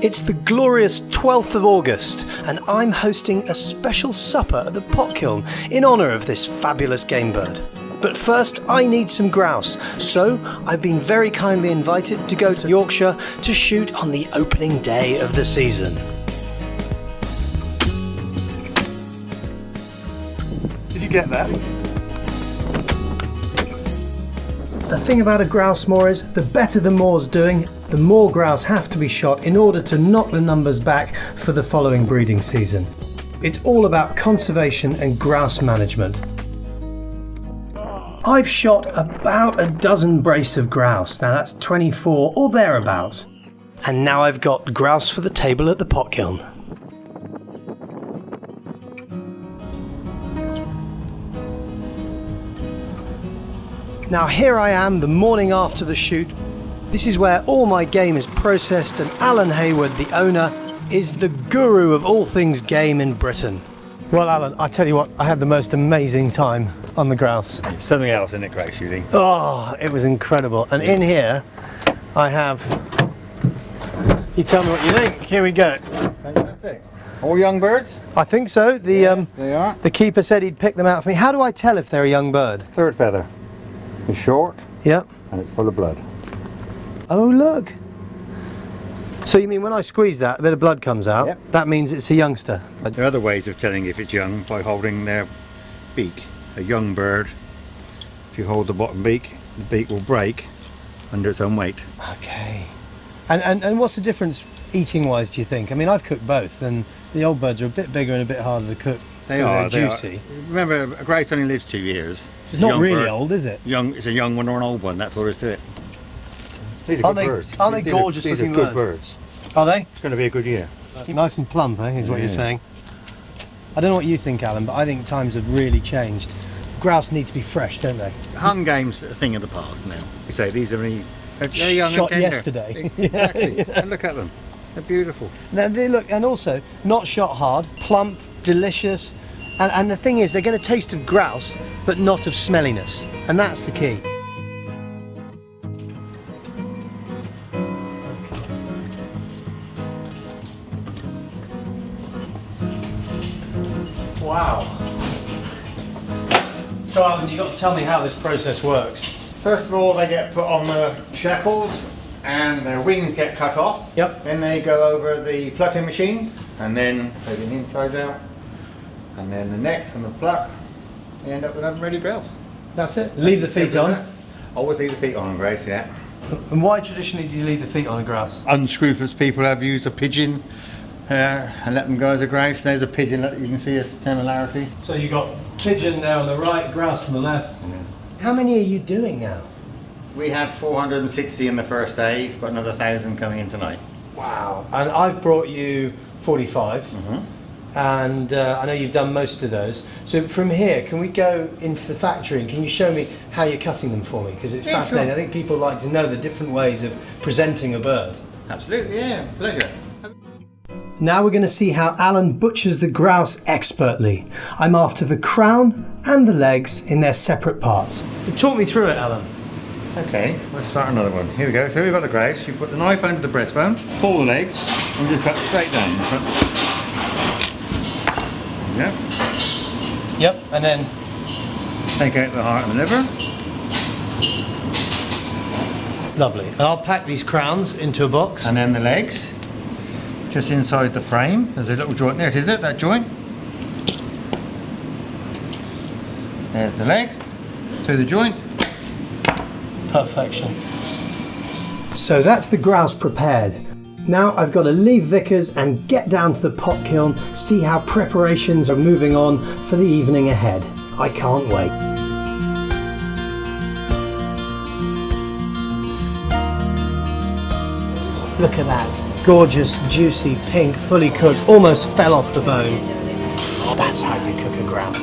It's the glorious 12th of August, and I'm hosting a special supper at the pot kiln in honour of this fabulous game bird. But first, I need some grouse, so I've been very kindly invited to go to Yorkshire to shoot on the opening day of the season. Did you get that? The thing about a grouse moor is, the better the moor's doing, the more grouse have to be shot in order to knock the numbers back for the following breeding season. It's all about conservation and grouse management. I've shot about a dozen brace of grouse, now that's 24 or thereabouts. And now I've got grouse for the table at the pot kiln. Now here I am the morning after the shoot. This is where all my game is processed, and Alan Hayward, the owner, is the guru of all things game in Britain. Well, Alan, I tell you what, I had the most amazing time on the grouse. Something else, isn't it, grouse shooting? Oh, it was incredible. And in here, I have... You tell me what you think. Here we go. Fantastic. All young birds? I think so. Yes, they are. The keeper said he'd pick them out for me. How do I tell if they're a young bird? Third feather. It's short. Yep. And it's full of blood. Oh, look. So you mean when I squeeze that, a bit of blood comes out? Yep. That means it's a youngster. There are other ways of telling if it's young by holding their beak. A young bird, if you hold the bottom beak, the beak will break under its own weight. Okay. And what's the difference eating-wise, do you think? I mean, I've cooked both, and the old birds are a bit bigger and a bit harder to cook. They're juicy. Remember, a grouse only lives 2 years. It's not really old, is it? It's a young one or an old one, that's all there is to it. These are Aren't good they, birds. aren't they gorgeous these looking are good birds? birds. Are they? It's going to be a good year. Nice and plump, eh, is what you're saying. I don't know what you think, Alan, but I think times have really changed. Grouse need to be fresh, don't they? Hung game's a thing of the past now. You say these are only they're young shot and tender. yesterday. Exactly. Yeah. And look at them. They're beautiful. Now they look, and also not shot hard, plump, delicious, and the thing is, they're going to taste of grouse, but not of smelliness, and that's the key. Wow. So Alan, you've got to tell me how this process works. First of all, they get put on the shackles and their wings get cut off. Yep. Then they go over the plucking machines and then taking the insides out. And then the necks and the pluck, they end up with a ready grouse. That's it? Leave the feet on? Always leave the feet on grouse, yeah. And why traditionally do you leave the feet on a grouse? Unscrupulous people have used a pigeon and let them go as a grouse. There's a pigeon that you can see a similarity. So you've got pigeon there on the right, grouse on the left. Yeah. How many are you doing now? We had 460 in the first day, got another 1,000 coming in tonight. Wow. And I've brought you 45. And I know you've done most of those. So from here, can we go into the factory and can you show me how you're cutting them for me? Because it's fascinating. Sure. I think people like to know the different ways of presenting a bird. Absolutely, yeah, pleasure. Now we're going to see how Alan butchers the grouse expertly. I'm after the crown and the legs in their separate parts. Talk me through it, Alan. Okay, let's start another one. Here we go. So we've got the grouse. You put the knife under the breastbone, pull the legs, and just cut straight down. Yep. Yep, and then Take out the heart and the liver. lovely. And I'll pack these crowns into a box. And then the legs. Just inside the frame. There's a little joint there. Is it that joint? There's the leg. Through the joint. Perfection. So that's the grouse prepared. Now I've got to leave Vickers and get down to the pot kiln, see how preparations are moving on for the evening ahead. I can't wait. Look at that. Gorgeous, juicy, pink, fully cooked, almost fell off the bone. That's how you cook a grouse.